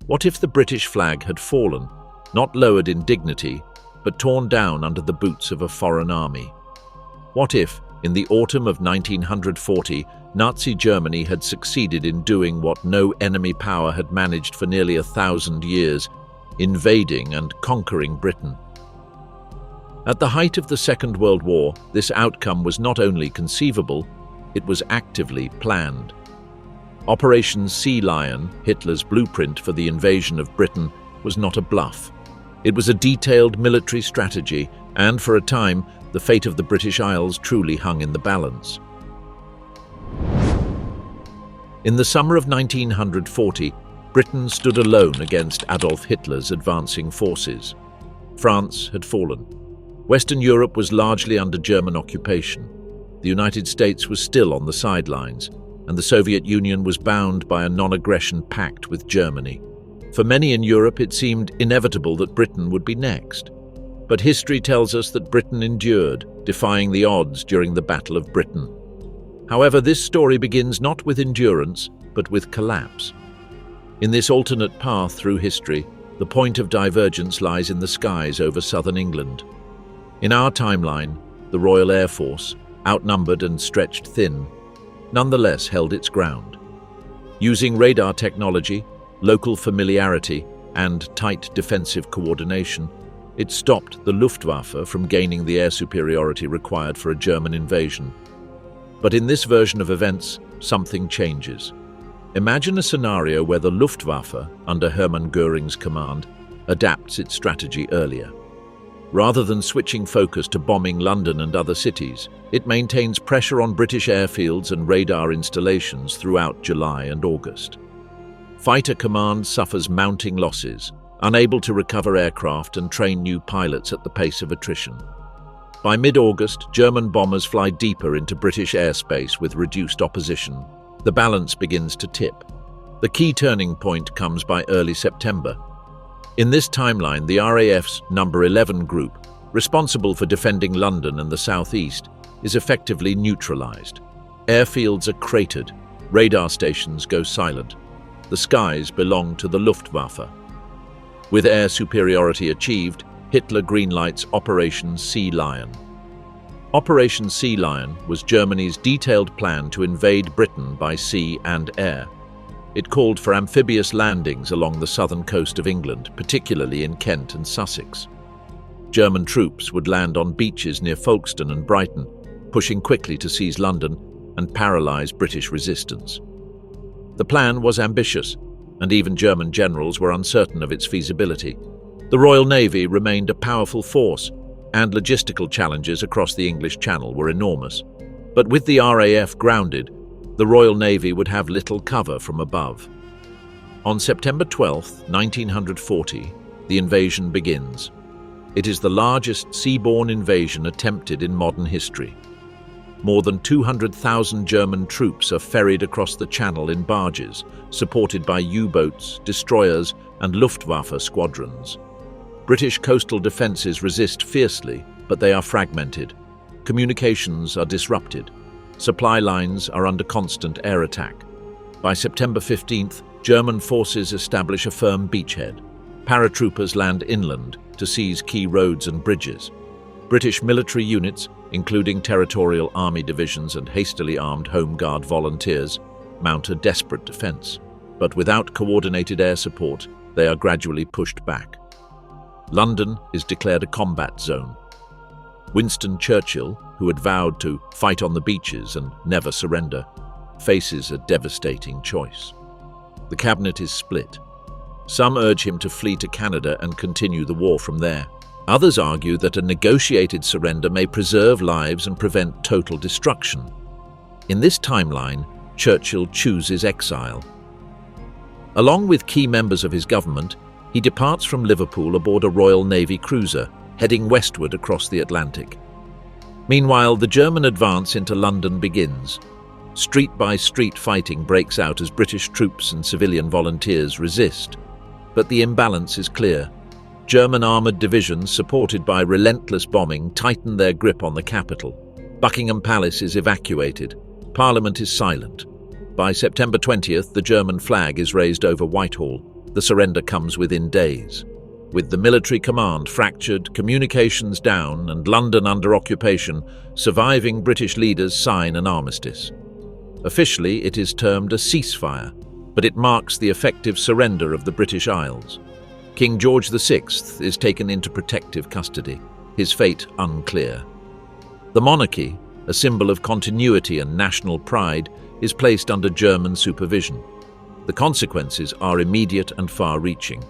What if the British flag had fallen, not lowered in dignity, but torn down under the boots of a foreign army? What if, in the autumn of 1940, Nazi Germany had succeeded in doing what no enemy power had managed for nearly 1,000 years, invading and conquering Britain? At the height of the Second World War, this outcome was not only conceivable, it was actively planned. Operation Sea Lion, Hitler's blueprint for the invasion of Britain, was not a bluff. It was a detailed military strategy, and for a time, the fate of the British Isles truly hung in the balance. In the summer of 1940, Britain stood alone against Adolf Hitler's advancing forces. France had fallen. Western Europe was largely under German occupation. The United States was still on the sidelines, and the Soviet Union was bound by a non-aggression pact with Germany. For many in Europe, it seemed inevitable that Britain would be next. But history tells us that Britain endured, defying the odds during the Battle of Britain. However, this story begins not with endurance, but with collapse. In this alternate path through history, the point of divergence lies in the skies over southern England. In our timeline, the Royal Air Force, outnumbered and stretched thin, nonetheless held its ground. Using radar technology, local familiarity, and tight defensive coordination, it stopped the Luftwaffe from gaining the air superiority required for a German invasion. But in this version of events, something changes. Imagine a scenario where the Luftwaffe, under Hermann Göring's command, adapts its strategy earlier. Rather than switching focus to bombing London and other cities, it maintains pressure on British airfields and radar installations throughout July and August. Fighter Command suffers mounting losses, unable to recover aircraft and train new pilots at the pace of attrition. By mid-August, German bombers fly deeper into British airspace with reduced opposition. The balance begins to tip. The key turning point comes by early September. In this timeline, the RAF's No. 11 Group, responsible for defending London and the southeast, is effectively neutralized. Airfields are cratered, radar stations go silent. The skies belong to the Luftwaffe. With air superiority achieved, Hitler greenlights Operation Sea Lion. Operation Sea Lion was Germany's detailed plan to invade Britain by sea and air. It called for amphibious landings along the southern coast of England, particularly in Kent and Sussex. German troops would land on beaches near Folkestone and Brighton, pushing quickly to seize London and paralyze British resistance. The plan was ambitious, and even German generals were uncertain of its feasibility. The Royal Navy remained a powerful force, and logistical challenges across the English Channel were enormous. But with the RAF grounded, the Royal Navy would have little cover from above. On September 12, 1940, the invasion begins. It is the largest seaborne invasion attempted in modern history. More than 200,000 German troops are ferried across the Channel in barges, supported by U-boats, destroyers, and Luftwaffe squadrons. British coastal defences resist fiercely, but they are fragmented. Communications are disrupted. Supply lines are under constant air attack. By September 15th, German forces establish a firm beachhead. Paratroopers land inland to seize key roads and bridges. British military units, including territorial army divisions and hastily armed Home Guard volunteers, mount a desperate defence. But without coordinated air support, they are gradually pushed back. London is declared a combat zone. Winston Churchill, who had vowed to fight on the beaches and never surrender, faces a devastating choice. The cabinet is split. Some urge him to flee to Canada and continue the war from there. Others argue that a negotiated surrender may preserve lives and prevent total destruction. In this timeline, Churchill chooses exile. Along with key members of his government, he departs from Liverpool aboard a Royal Navy cruiser, heading westward across the Atlantic. Meanwhile, the German advance into London begins. Street-by-street fighting breaks out as British troops and civilian volunteers resist. But the imbalance is clear. German armoured divisions, supported by relentless bombing, tighten their grip on the capital. Buckingham Palace is evacuated. Parliament is silent. By September 20th, the German flag is raised over Whitehall. The surrender comes within days. With the military command fractured, communications down, and London under occupation, surviving British leaders sign an armistice. Officially, it is termed a ceasefire, but it marks the effective surrender of the British Isles. King George VI is taken into protective custody, his fate unclear. The monarchy, a symbol of continuity and national pride, is placed under German supervision. The consequences are immediate and far-reaching.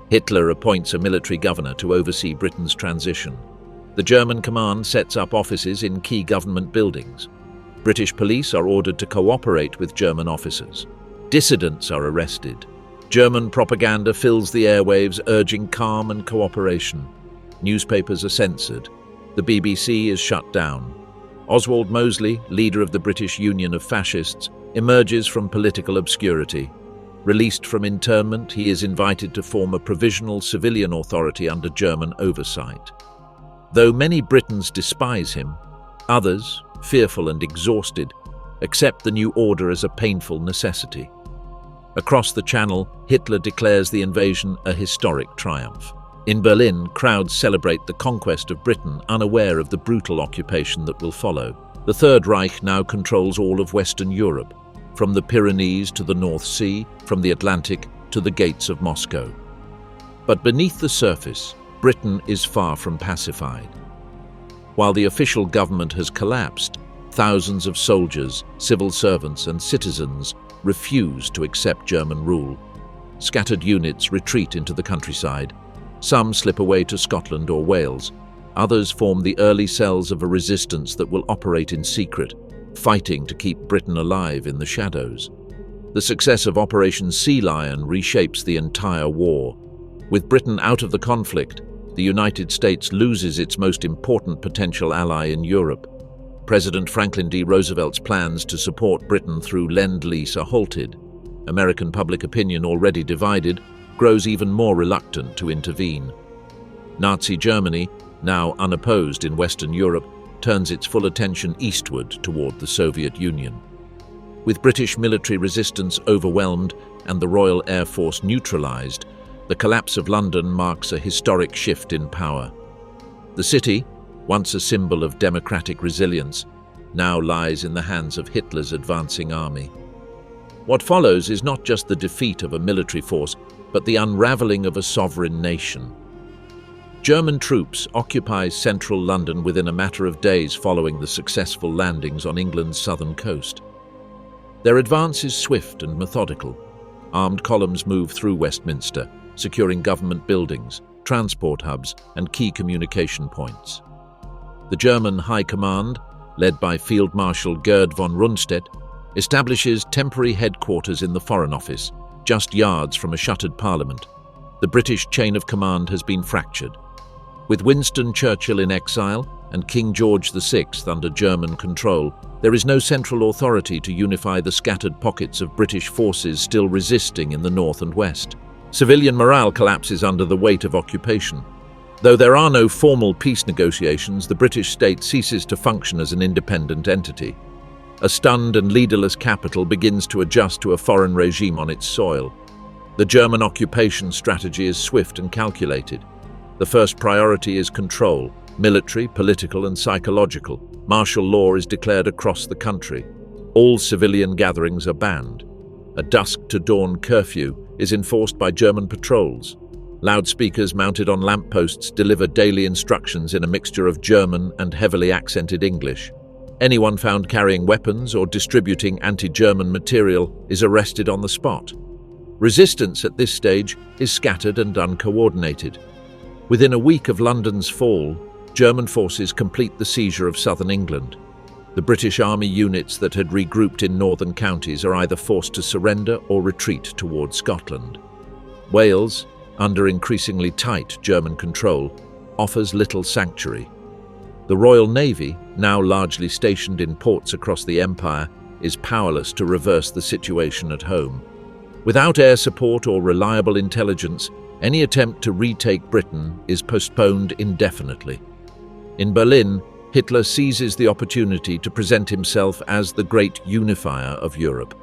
Hitler appoints a military governor to oversee Britain's transition. The German command sets up offices in key government buildings. British police are ordered to cooperate with German officers. Dissidents are arrested. German propaganda fills the airwaves, urging calm and cooperation. Newspapers are censored. The BBC is shut down. Oswald Mosley, leader of the British Union of Fascists, emerges from political obscurity. Released from internment, he is invited to form a provisional civilian authority under German oversight. Though many Britons despise him, others, fearful and exhausted, accept the new order as a painful necessity. Across the Channel, Hitler declares the invasion a historic triumph. In Berlin, crowds celebrate the conquest of Britain, unaware of the brutal occupation that will follow. The Third Reich now controls all of Western Europe, from the Pyrenees to the North Sea, from the Atlantic to the gates of Moscow. But beneath the surface, Britain is far from pacified. While the official government has collapsed, thousands of soldiers, civil servants and citizens refuse to accept German rule. Scattered units retreat into the countryside. Some slip away to Scotland or Wales. Others form the early cells of a resistance that will operate in secret, fighting to keep Britain alive in the shadows. The success of Operation Sea Lion reshapes the entire war. With Britain out of the conflict, the United States loses its most important potential ally in Europe. President Franklin D. Roosevelt's plans to support Britain through Lend-Lease are halted. American public opinion, already divided, grows even more reluctant to intervene. Nazi Germany, now unopposed in Western Europe, turns its full attention eastward toward the Soviet Union. With British military resistance overwhelmed and the Royal Air Force neutralized, the collapse of London marks a historic shift in power. The city, once a symbol of democratic resilience, now lies in the hands of Hitler's advancing army. What follows is not just the defeat of a military force, but the unraveling of a sovereign nation. German troops occupy central London within a matter of days following the successful landings on England's southern coast. Their advance is swift and methodical. Armed columns move through Westminster, securing government buildings, transport hubs, and key communication points. The German High Command, led by Field Marshal Gerd von Rundstedt, establishes temporary headquarters in the Foreign Office, just yards from a shuttered parliament. The British chain of command has been fractured. With Winston Churchill in exile and King George VI under German control, there is no central authority to unify the scattered pockets of British forces still resisting in the north and west. Civilian morale collapses under the weight of occupation. Though there are no formal peace negotiations, the British state ceases to function as an independent entity. A stunned and leaderless capital begins to adjust to a foreign regime on its soil. The German occupation strategy is swift and calculated. The first priority is control, military, political, and psychological. Martial law is declared across the country. All civilian gatherings are banned. A dusk-to-dawn curfew is enforced by German patrols. Loudspeakers mounted on lampposts deliver daily instructions in a mixture of German and heavily accented English. Anyone found carrying weapons or distributing anti-German material is arrested on the spot. Resistance at this stage is scattered and uncoordinated. Within a week of London's fall, German forces complete the seizure of southern England. The British Army units that had regrouped in northern counties are either forced to surrender or retreat towards Scotland. Wales, under increasingly tight German control, offers little sanctuary. The Royal Navy, now largely stationed in ports across the Empire, is powerless to reverse the situation at home. Without air support or reliable intelligence, any attempt to retake Britain is postponed indefinitely. In Berlin, Hitler seizes the opportunity to present himself as the great unifier of Europe.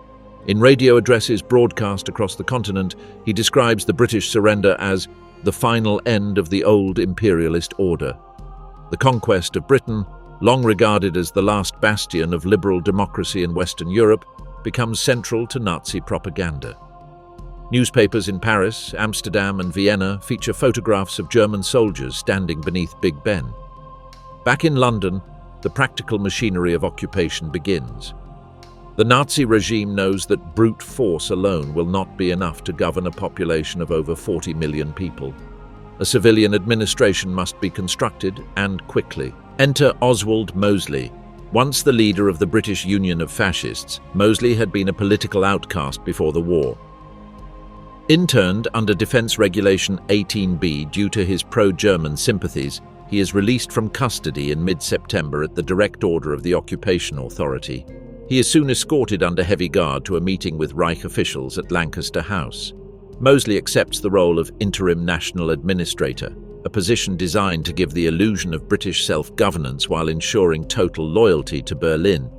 In radio addresses broadcast across the continent, he describes the British surrender as the final end of the old imperialist order. The conquest of Britain, long regarded as the last bastion of liberal democracy in Western Europe, becomes central to Nazi propaganda. Newspapers in Paris, Amsterdam, and Vienna feature photographs of German soldiers standing beneath Big Ben. Back in London, the practical machinery of occupation begins. The Nazi regime knows that brute force alone will not be enough to govern a population of over 40 million people. A civilian administration must be constructed, and quickly. Enter Oswald Mosley. Once the leader of the British Union of Fascists, Mosley had been a political outcast before the war. Interned under Defence Regulation 18B due to his pro-German sympathies, he is released from custody in mid-September at the direct order of the Occupation Authority. He is soon escorted under heavy guard to a meeting with Reich officials at Lancaster House. Mosley accepts the role of interim national administrator, a position designed to give the illusion of British self-governance while ensuring total loyalty to Berlin.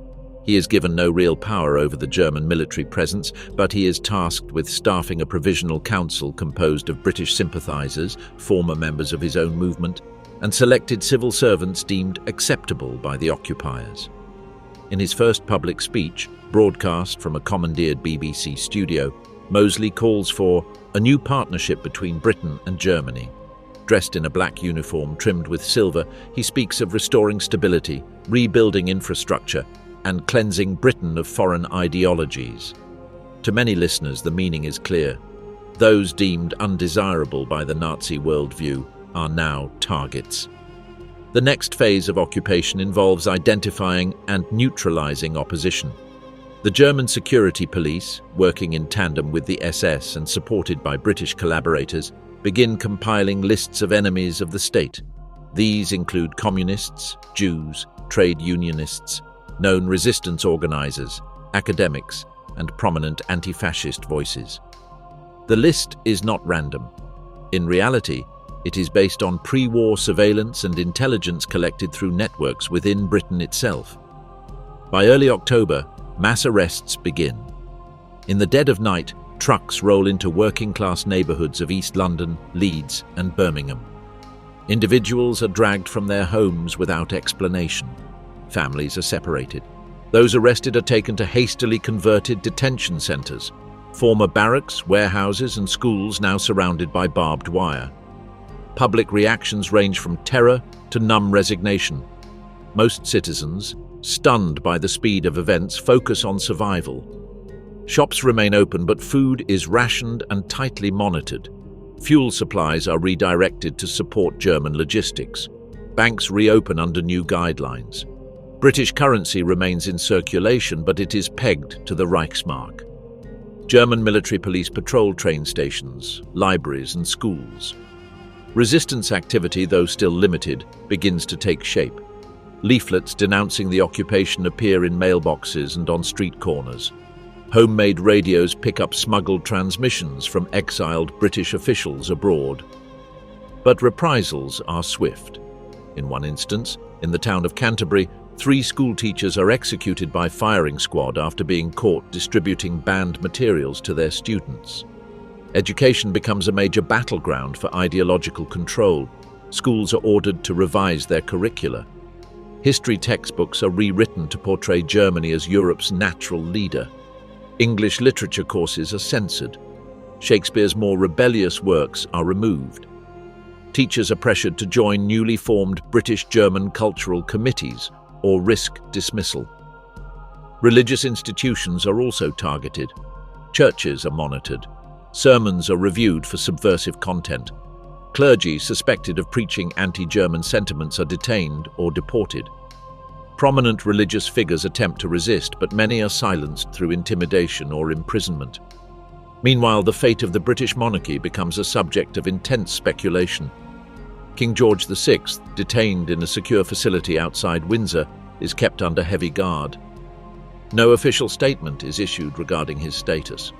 He is given no real power over the German military presence, but he is tasked with staffing a provisional council composed of British sympathisers, former members of his own movement, and selected civil servants deemed acceptable by the occupiers. In his first public speech, broadcast from a commandeered BBC studio, Mosley calls for a new partnership between Britain and Germany. Dressed in a black uniform trimmed with silver, he speaks of restoring stability, rebuilding infrastructure, and cleansing Britain of foreign ideologies. To many listeners, the meaning is clear. Those deemed undesirable by the Nazi worldview are now targets. The next phase of occupation involves identifying and neutralizing opposition. The German security police, working in tandem with the SS and supported by British collaborators, begin compiling lists of enemies of the state. These include communists, Jews, trade unionists, known resistance organizers, academics, and prominent anti-fascist voices. The list is not random. In reality, it is based on pre-war surveillance and intelligence collected through networks within Britain itself. By early October, mass arrests begin. In the dead of night, trucks roll into working-class neighbourhoods of East London, Leeds, and Birmingham. Individuals are dragged from their homes without explanation. Families are separated. Those arrested are taken to hastily converted detention centres, former barracks, warehouses, and schools now surrounded by barbed wire. Public reactions range from terror to numb resignation. Most citizens, stunned by the speed of events, focus on survival. Shops remain open, but food is rationed and tightly monitored. Fuel supplies are redirected to support German logistics. Banks reopen under new guidelines. British currency remains in circulation, but it is pegged to the Reichsmark. German military police patrol train stations, libraries, and schools. Resistance activity, though still limited, begins to take shape. Leaflets denouncing the occupation appear in mailboxes and on street corners. Homemade radios pick up smuggled transmissions from exiled British officials abroad. But reprisals are swift. In one instance, in the town of Canterbury, 3 schoolteachers are executed by firing squad after being caught distributing banned materials to their students. Education becomes a major battleground for ideological control. Schools are ordered to revise their curricula. History textbooks are rewritten to portray Germany as Europe's natural leader. English literature courses are censored. Shakespeare's more rebellious works are removed. Teachers are pressured to join newly formed British-German cultural committees or risk dismissal. Religious institutions are also targeted. Churches are monitored. Sermons are reviewed for subversive content. Clergy suspected of preaching anti-German sentiments are detained or deported. Prominent religious figures attempt to resist, but many are silenced through intimidation or imprisonment. Meanwhile, the fate of the British monarchy becomes a subject of intense speculation. King George VI, detained in a secure facility outside Windsor, is kept under heavy guard. No official statement is issued regarding his status.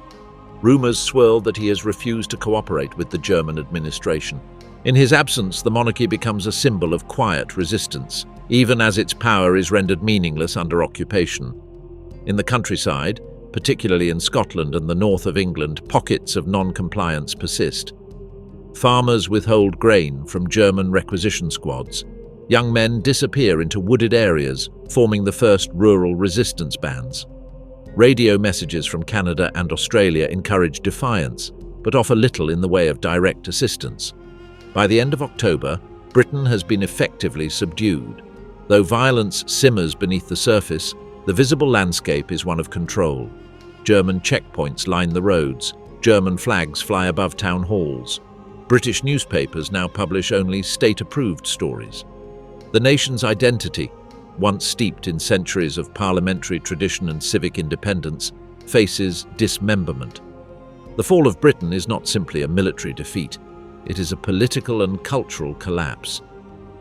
Rumours swirl that he has refused to cooperate with the German administration. In his absence, the monarchy becomes a symbol of quiet resistance, even as its power is rendered meaningless under occupation. In the countryside, particularly in Scotland and the north of England, pockets of non-compliance persist. Farmers withhold grain from German requisition squads. Young men disappear into wooded areas, forming the first rural resistance bands. Radio messages from Canada and Australia encourage defiance, but offer little in the way of direct assistance. By the end of October, Britain has been effectively subdued. Though violence simmers beneath the surface, the visible landscape is one of control. German checkpoints line the roads. German flags fly above town halls. British newspapers now publish only state-approved stories. The nation's identity, once steeped in centuries of parliamentary tradition and civic independence, faces dismemberment. The fall of Britain is not simply a military defeat. It is a political and cultural collapse.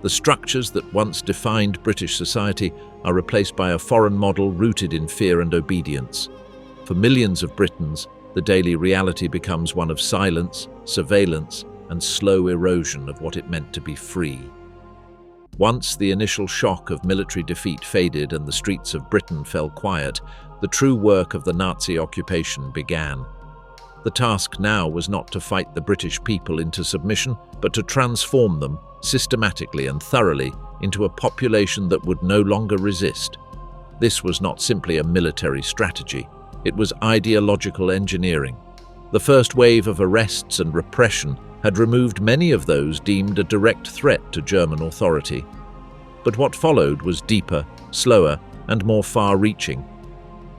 The structures that once defined British society are replaced by a foreign model rooted in fear and obedience. For millions of Britons, the daily reality becomes one of silence, surveillance, and slow erosion of what it meant to be free. Once the initial shock of military defeat faded and the streets of Britain fell quiet, the true work of the Nazi occupation began. The task now was not to fight the British people into submission, but to transform them systematically and thoroughly into a population that would no longer resist. This was not simply a military strategy, it was ideological engineering. The first wave of arrests and repression had removed many of those deemed a direct threat to German authority. But what followed was deeper, slower, and more far-reaching.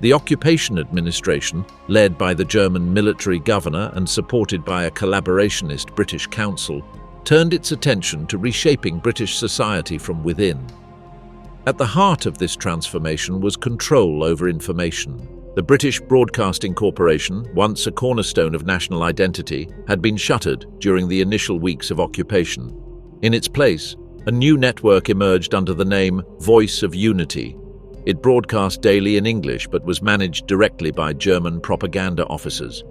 The occupation administration, led by the German military governor and supported by a collaborationist British council, turned its attention to reshaping British society from within. At the heart of this transformation was control over information. The British Broadcasting Corporation, once a cornerstone of national identity, had been shuttered during the initial weeks of occupation. In its place, a new network emerged under the name Voice of Unity. It broadcast daily in English but was managed directly by German propaganda officers.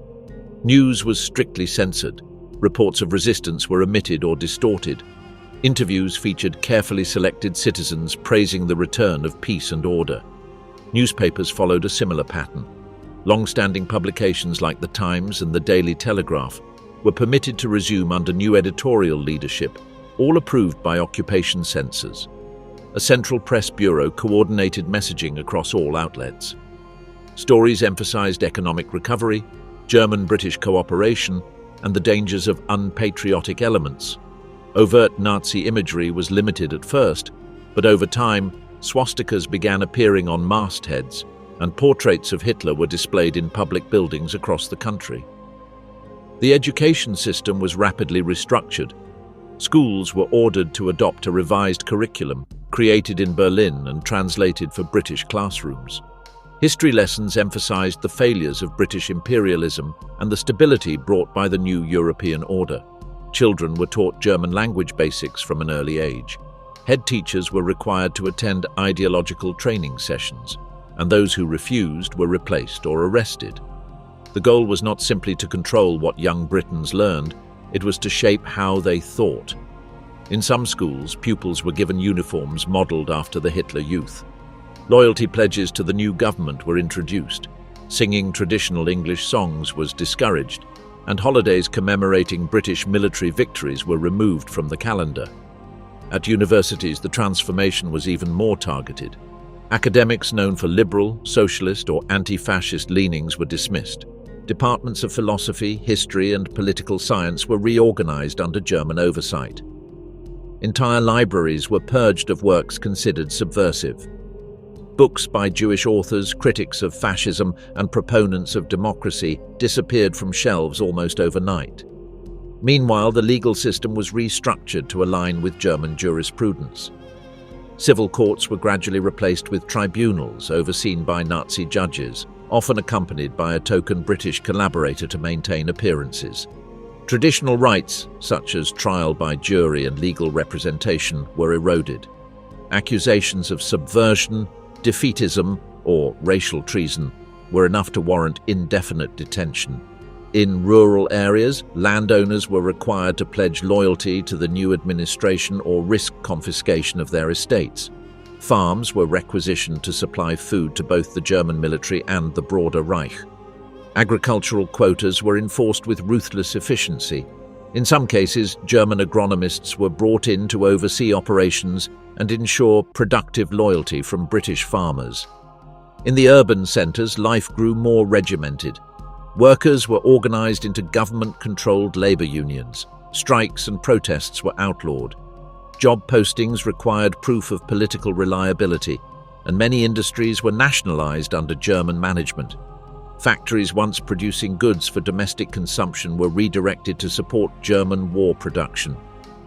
News was strictly censored. Reports of resistance were omitted or distorted. Interviews featured carefully selected citizens praising the return of peace and order. Newspapers followed a similar pattern. Long-standing publications like The Times and The Daily Telegraph were permitted to resume under new editorial leadership, all approved by occupation censors. A central press bureau coordinated messaging across all outlets. Stories emphasized economic recovery, German-British cooperation, and the dangers of unpatriotic elements. Overt Nazi imagery was limited at first, but over time, swastikas began appearing on mastheads, and portraits of Hitler were displayed in public buildings across the country. The education system was rapidly restructured. Schools were ordered to adopt a revised curriculum, created in Berlin and translated for British classrooms. History lessons emphasized the failures of British imperialism and the stability brought by the new European order. Children were taught German language basics from an early age. Head teachers were required to attend ideological training sessions, and those who refused were replaced or arrested. The goal was not simply to control what young Britons learned, it was to shape how they thought. In some schools, pupils were given uniforms modeled after the Hitler Youth. Loyalty pledges to the new government were introduced. Singing traditional English songs was discouraged, and holidays commemorating British military victories were removed from the calendar. At universities, the transformation was even more targeted. Academics known for liberal, socialist, or anti-fascist leanings were dismissed. Departments of philosophy, history, and political science were reorganized under German oversight. Entire libraries were purged of works considered subversive. Books by Jewish authors, critics of fascism, and proponents of democracy disappeared from shelves almost overnight. Meanwhile, the legal system was restructured to align with German jurisprudence. Civil courts were gradually replaced with tribunals overseen by Nazi judges, often accompanied by a token British collaborator to maintain appearances. Traditional rights, such as trial by jury and legal representation, were eroded. Accusations of subversion, defeatism, or racial treason were enough to warrant indefinite detention. In rural areas, landowners were required to pledge loyalty to the new administration or risk confiscation of their estates. Farms were requisitioned to supply food to both the German military and the broader Reich. Agricultural quotas were enforced with ruthless efficiency. In some cases, German agronomists were brought in to oversee operations and ensure productive loyalty from British farmers. In the urban centres, life grew more regimented. Workers were organised into government-controlled labour unions. Strikes and protests were outlawed. Job postings required proof of political reliability, and many industries were nationalised under German management. Factories once producing goods for domestic consumption were redirected to support German war production.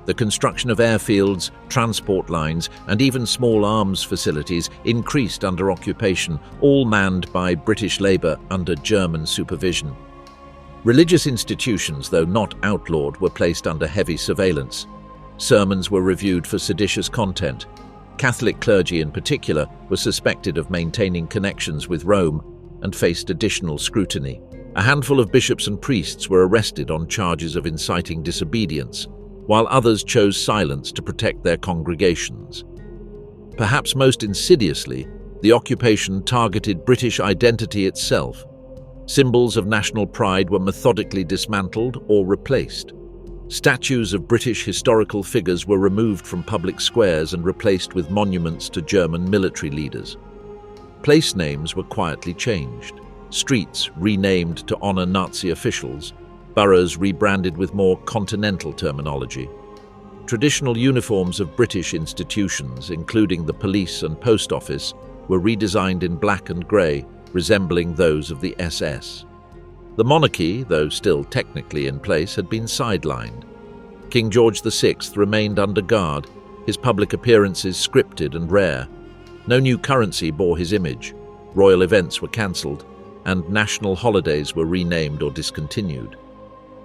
The construction of airfields, transport lines, and even small arms facilities increased under occupation, all manned by British labour under German supervision. Religious institutions, though not outlawed, were placed under heavy surveillance. Sermons were reviewed for seditious content. Catholic clergy in particular were suspected of maintaining connections with Rome and faced additional scrutiny. A handful of bishops and priests were arrested on charges of inciting disobedience, while others chose silence to protect their congregations. Perhaps most insidiously, the occupation targeted British identity itself. Symbols of national pride were methodically dismantled or replaced. Statues of British historical figures were removed from public squares and replaced with monuments to German military leaders. Place names were quietly changed, streets renamed to honour Nazi officials, boroughs rebranded with more continental terminology. Traditional uniforms of British institutions, including the police and post office, were redesigned in black and grey, resembling those of the SS. The monarchy, though still technically in place, had been sidelined. King George VI remained under guard, his public appearances scripted and rare. No new currency bore his image, royal events were cancelled, and national holidays were renamed or discontinued.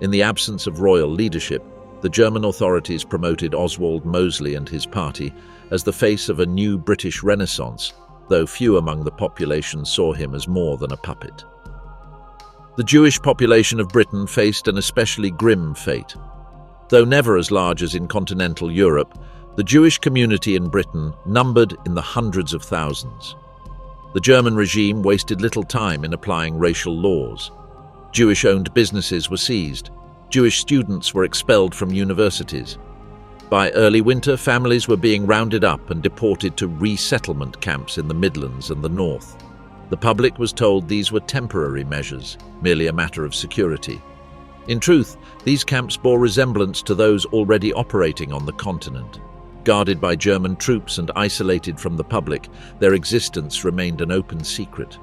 In the absence of royal leadership, the German authorities promoted Oswald Mosley and his party as the face of a new British Renaissance, though few among the population saw him as more than a puppet. The Jewish population of Britain faced an especially grim fate. Though never as large as in continental Europe, the Jewish community in Britain numbered in the hundreds of thousands. The German regime wasted little time in applying racial laws. Jewish-owned businesses were seized. Jewish students were expelled from universities. By early winter, families were being rounded up and deported to resettlement camps in the Midlands and the North. The public was told these were temporary measures, merely a matter of security. In truth, these camps bore resemblance to those already operating on the continent. Guarded by German troops and isolated from the public, their existence remained an open secret.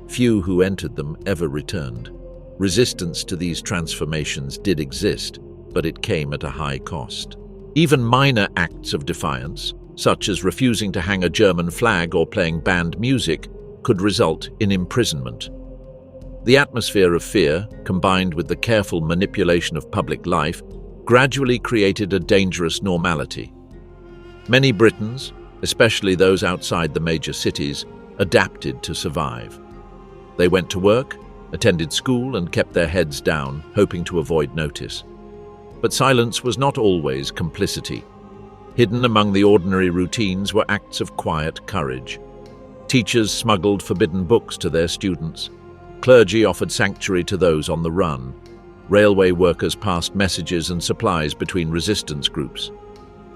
Few who entered them ever returned. Resistance to these transformations did exist, but it came at a high cost. Even minor acts of defiance, such as refusing to hang a German flag or playing banned music, could result in imprisonment. The atmosphere of fear, combined with the careful manipulation of public life, gradually created a dangerous normality. Many Britons, especially those outside the major cities, adapted to survive. They went to work, attended school, and kept their heads down, hoping to avoid notice. But silence was not always complicity. Hidden among the ordinary routines were acts of quiet courage. Teachers smuggled forbidden books to their students. Clergy offered sanctuary to those on the run. Railway workers passed messages and supplies between resistance groups.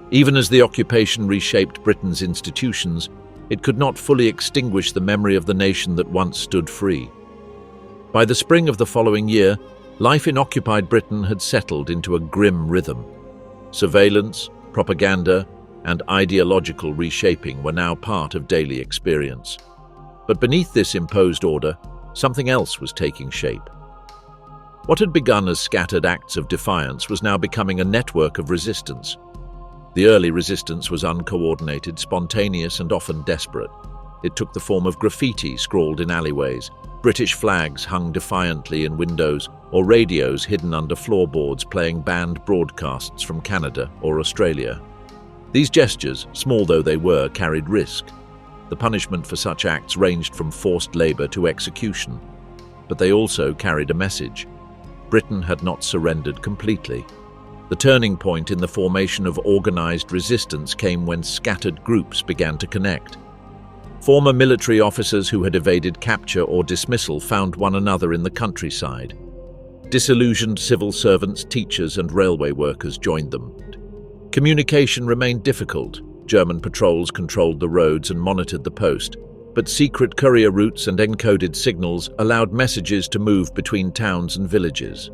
Even as the occupation reshaped Britain's institutions, it could not fully extinguish the memory of the nation that once stood free. By the spring of the following year, life in occupied Britain had settled into a grim rhythm. Surveillance, propaganda, and ideological reshaping were now part of daily experience. But beneath this imposed order, something else was taking shape. What had begun as scattered acts of defiance was now becoming a network of resistance. The early resistance was uncoordinated, spontaneous, and often desperate. It took the form of graffiti scrawled in alleyways, British flags hung defiantly in windows, or radios hidden under floorboards playing banned broadcasts from Canada or Australia. These gestures, small though they were, carried risk. The punishment for such acts ranged from forced labour to execution. But they also carried a message. Britain had not surrendered completely. The turning point in the formation of organised resistance came when scattered groups began to connect. Former military officers who had evaded capture or dismissal found one another in the countryside. Disillusioned civil servants, teachers, and railway workers joined them. Communication remained difficult. German patrols controlled the roads and monitored the post, but secret courier routes and encoded signals allowed messages to move between towns and villages.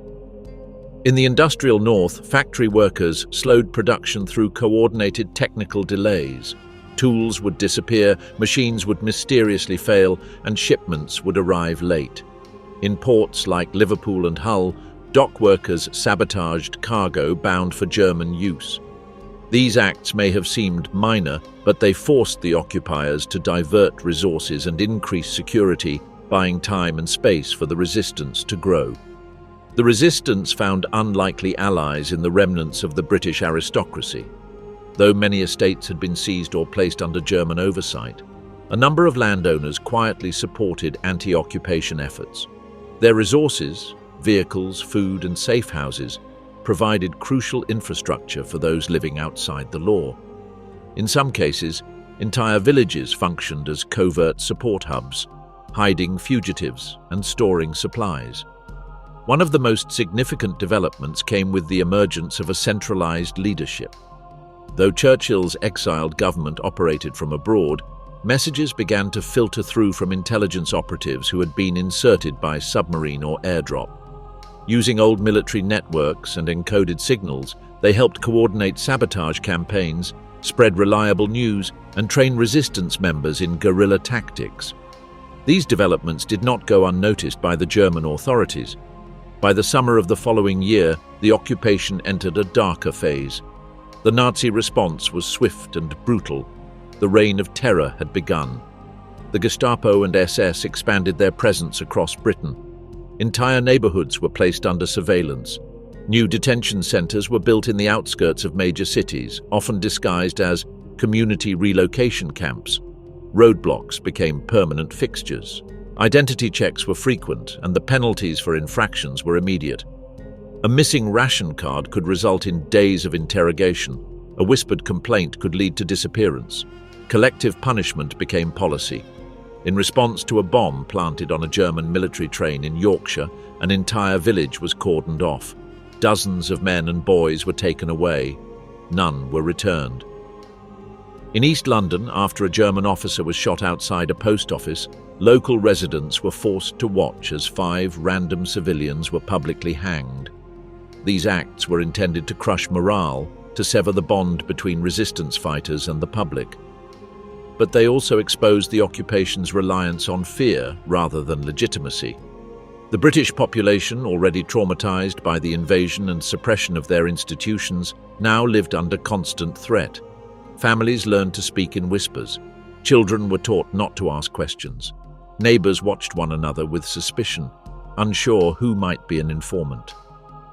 In the industrial north, factory workers slowed production through coordinated technical delays. Tools would disappear, machines would mysteriously fail, and shipments would arrive late. In ports like Liverpool and Hull, dock workers sabotaged cargo bound for German use. These acts may have seemed minor, but they forced the occupiers to divert resources and increase security, buying time and space for the resistance to grow. The resistance found unlikely allies in the remnants of the British aristocracy. Though many estates had been seized or placed under German oversight, a number of landowners quietly supported anti-occupation efforts. Their resources, vehicles, food, and safe houses provided crucial infrastructure for those living outside the law. In some cases, entire villages functioned as covert support hubs, hiding fugitives and storing supplies. One of the most significant developments came with the emergence of a centralized leadership. Though Churchill's exiled government operated from abroad, messages began to filter through from intelligence operatives who had been inserted by submarine or airdrop. Using old military networks and encoded signals, they helped coordinate sabotage campaigns, spread reliable news, and train resistance members in guerrilla tactics. These developments did not go unnoticed by the German authorities. By the summer of the following year, the occupation entered a darker phase. The Nazi response was swift and brutal. The reign of terror had begun. The Gestapo and SS expanded their presence across Britain. Entire neighborhoods were placed under surveillance. New detention centers were built in the outskirts of major cities, often disguised as community relocation camps. Roadblocks became permanent fixtures. Identity checks were frequent, and the penalties for infractions were immediate. A missing ration card could result in days of interrogation. A whispered complaint could lead to disappearance. Collective punishment became policy. In response to a bomb planted on a German military train in Yorkshire, an entire village was cordoned off. Dozens of men and boys were taken away. None were returned. In East London, after a German officer was shot outside a post office, local residents were forced to watch as 5 random civilians were publicly hanged. These acts were intended to crush morale, to sever the bond between resistance fighters and the public. But they also exposed the occupation's reliance on fear rather than legitimacy. The British population, already traumatized by the invasion and suppression of their institutions, now lived under constant threat. Families learned to speak in whispers. Children were taught not to ask questions. Neighbors watched one another with suspicion, unsure who might be an informant.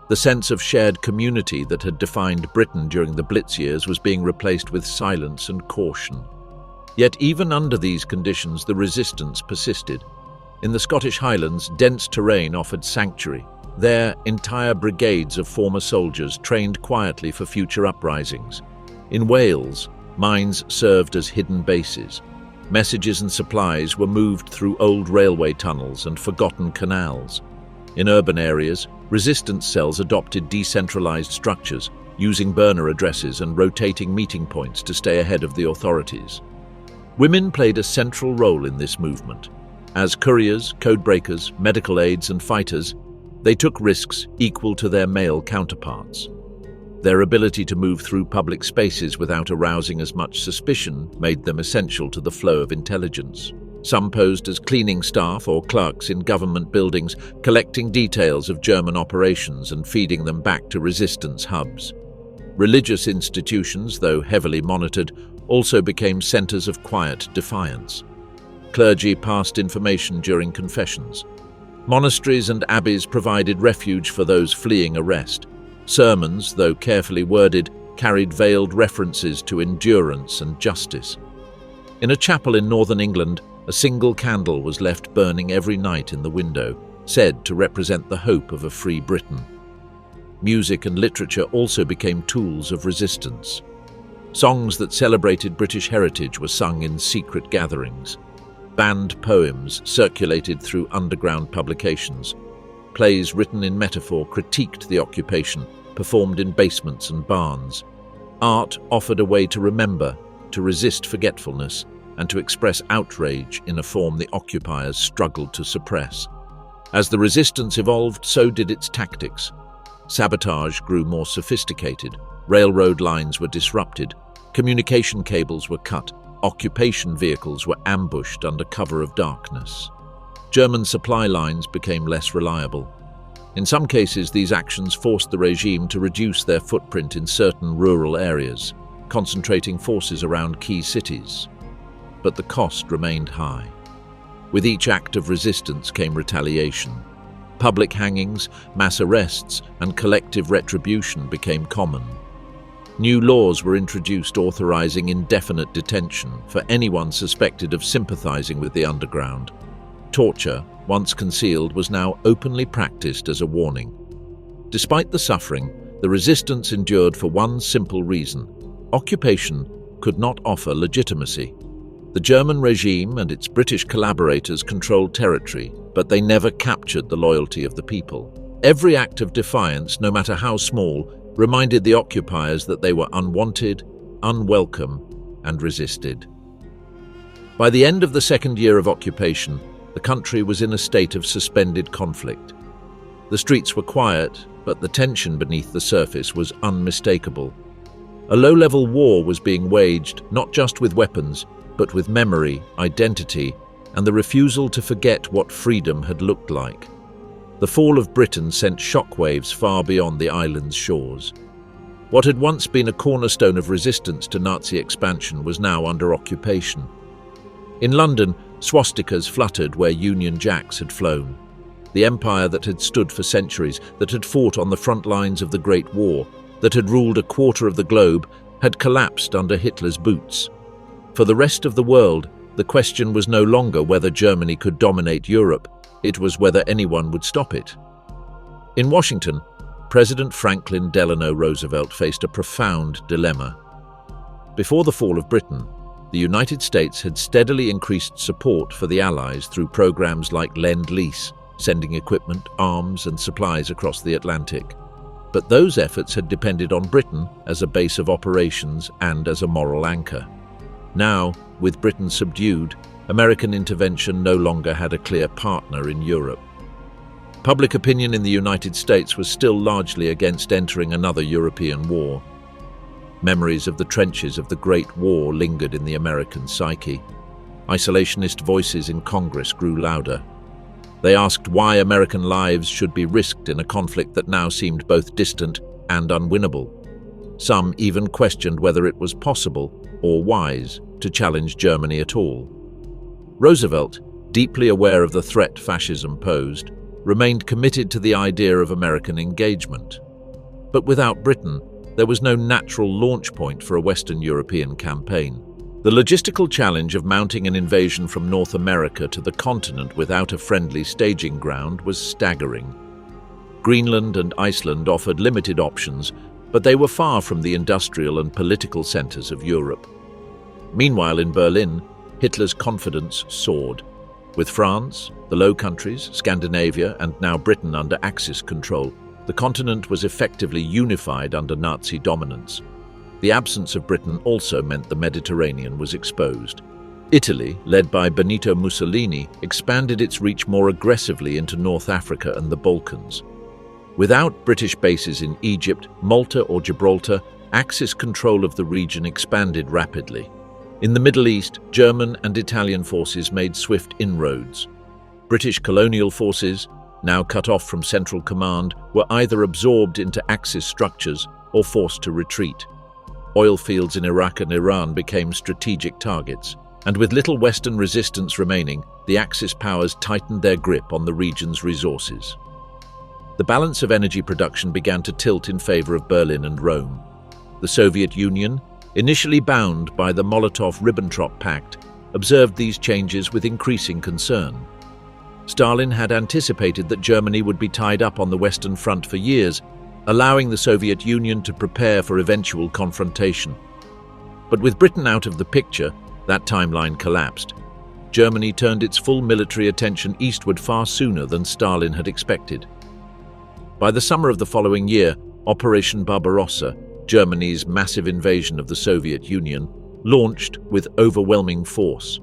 The sense of shared community that had defined Britain during the Blitz years was being replaced with silence and caution. Yet even under these conditions, the resistance persisted. In the Scottish Highlands, dense terrain offered sanctuary. There, entire brigades of former soldiers trained quietly for future uprisings. In Wales, mines served as hidden bases. Messages and supplies were moved through old railway tunnels and forgotten canals. In urban areas, resistance cells adopted decentralized structures, using burner addresses and rotating meeting points to stay ahead of the authorities. Women played a central role in this movement. As couriers, codebreakers, medical aides, and fighters, they took risks equal to their male counterparts. Their ability to move through public spaces without arousing as much suspicion made them essential to the flow of intelligence. Some posed as cleaning staff or clerks in government buildings, collecting details of German operations and feeding them back to resistance hubs. Religious institutions, though heavily monitored, also became centers of quiet defiance. Clergy passed information during confessions. Monasteries and abbeys provided refuge for those fleeing arrest. Sermons, though carefully worded, carried veiled references to endurance and justice. In a chapel in northern England, a single candle was left burning every night in the window, said to represent the hope of a free Britain. Music and literature also became tools of resistance. Songs that celebrated British heritage were sung in secret gatherings. Banned poems circulated through underground publications. Plays written in metaphor critiqued the occupation, performed in basements and barns. Art offered a way to remember, to resist forgetfulness, and to express outrage in a form the occupiers struggled to suppress. As the resistance evolved, so did its tactics. Sabotage grew more sophisticated, railroad lines were disrupted, communication cables were cut, occupation vehicles were ambushed under cover of darkness. German supply lines became less reliable. In some cases, these actions forced the regime to reduce their footprint in certain rural areas, concentrating forces around key cities. But the cost remained high. With each act of resistance came retaliation. Public hangings, mass arrests, and collective retribution became common. New laws were introduced authorizing indefinite detention for anyone suspected of sympathizing with the underground. Torture, once concealed, was now openly practiced as a warning. Despite the suffering, the resistance endured for one simple reason: occupation could not offer legitimacy. The German regime and its British collaborators controlled territory, but they never captured the loyalty of the people. Every act of defiance, no matter how small, reminded the occupiers that they were unwanted, unwelcome, and resisted. By the end of the second year of occupation, the country was in a state of suspended conflict. The streets were quiet, but the tension beneath the surface was unmistakable. A low-level war was being waged, not just with weapons, but with memory, identity, and the refusal to forget what freedom had looked like. The fall of Britain sent shockwaves far beyond the island's shores. What had once been a cornerstone of resistance to Nazi expansion was now under occupation. In London, swastikas fluttered where Union Jacks had flown. The empire that had stood for centuries, that had fought on the front lines of the Great War, that had ruled a quarter of the globe, had collapsed under Hitler's boots. For the rest of the world, the question was no longer whether Germany could dominate Europe, it was whether anyone would stop it. In Washington, President Franklin Delano Roosevelt faced a profound dilemma. Before the fall of Britain, the United States had steadily increased support for the Allies through programs like Lend-Lease, sending equipment, arms, and supplies across the Atlantic. But those efforts had depended on Britain as a base of operations and as a moral anchor. Now, with Britain subdued, American intervention no longer had a clear partner in Europe. Public opinion in the United States was still largely against entering another European war. Memories of the trenches of the Great War lingered in the American psyche. Isolationist voices in Congress grew louder. They asked why American lives should be risked in a conflict that now seemed both distant and unwinnable. Some even questioned whether it was possible or wise to challenge Germany at all. Roosevelt, deeply aware of the threat fascism posed, remained committed to the idea of American engagement. But without Britain, there was no natural launch point for a Western European campaign. The logistical challenge of mounting an invasion from North America to the continent without a friendly staging ground was staggering. Greenland and Iceland offered limited options, but they were far from the industrial and political centers of Europe. Meanwhile, in Berlin, Hitler's confidence soared. With France, the Low Countries, Scandinavia, and now Britain under Axis control, the continent was effectively unified under Nazi dominance. The absence of Britain also meant the Mediterranean was exposed. Italy, led by Benito Mussolini, expanded its reach more aggressively into North Africa and the Balkans. Without British bases in Egypt, Malta, or Gibraltar, Axis control of the region expanded rapidly. In the Middle East, German and Italian forces made swift inroads. British colonial forces, now cut off from central command, were either absorbed into Axis structures or forced to retreat. Oil fields in Iraq and Iran became strategic targets, and with little Western resistance remaining, the Axis powers tightened their grip on the region's resources. The balance of energy production began to tilt in favor of Berlin and Rome. The Soviet Union, initially bound by the Molotov-Ribbentrop Pact, observed these changes with increasing concern. Stalin had anticipated that Germany would be tied up on the Western Front for years, allowing the Soviet Union to prepare for eventual confrontation. But with Britain out of the picture, that timeline collapsed. Germany turned its full military attention eastward far sooner than Stalin had expected. By the summer of the following year, Operation Barbarossa, Germany's massive invasion of the Soviet Union, launched with overwhelming force.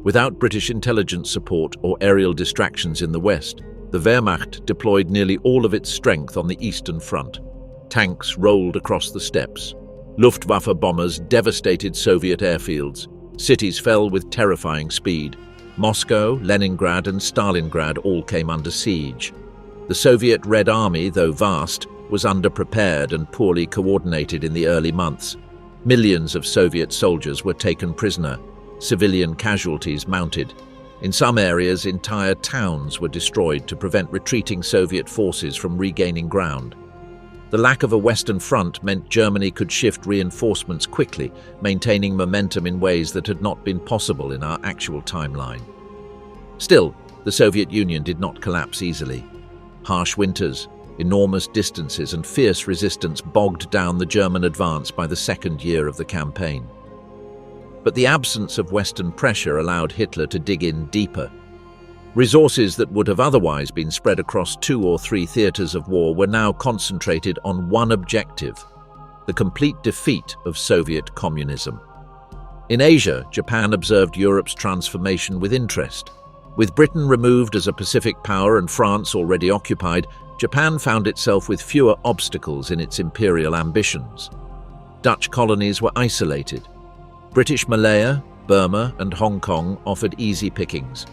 Without British intelligence support or aerial distractions in the west, the Wehrmacht deployed nearly all of its strength on the eastern front. Tanks rolled across the steppes. Luftwaffe bombers devastated Soviet airfields. Cities fell with terrifying speed. Moscow, Leningrad, and Stalingrad all came under siege. The Soviet Red Army, though vast, was underprepared and poorly coordinated in the early months. Millions of Soviet soldiers were taken prisoner. Civilian casualties mounted. In some areas, entire towns were destroyed to prevent retreating Soviet forces from regaining ground. The lack of a Western front meant Germany could shift reinforcements quickly, maintaining momentum in ways that had not been possible in our actual timeline. Still, the Soviet Union did not collapse easily. Harsh winters, enormous distances, and fierce resistance bogged down the German advance by the second year of the campaign. But the absence of Western pressure allowed Hitler to dig in deeper. Resources that would have otherwise been spread across 2 or 3 theaters of war were now concentrated on one objective: the complete defeat of Soviet communism. In Asia, Japan observed Europe's transformation with interest. With Britain removed as a Pacific power and France already occupied, Japan found itself with fewer obstacles in its imperial ambitions. Dutch colonies were isolated. British Malaya, Burma, and Hong Kong offered easy pickings.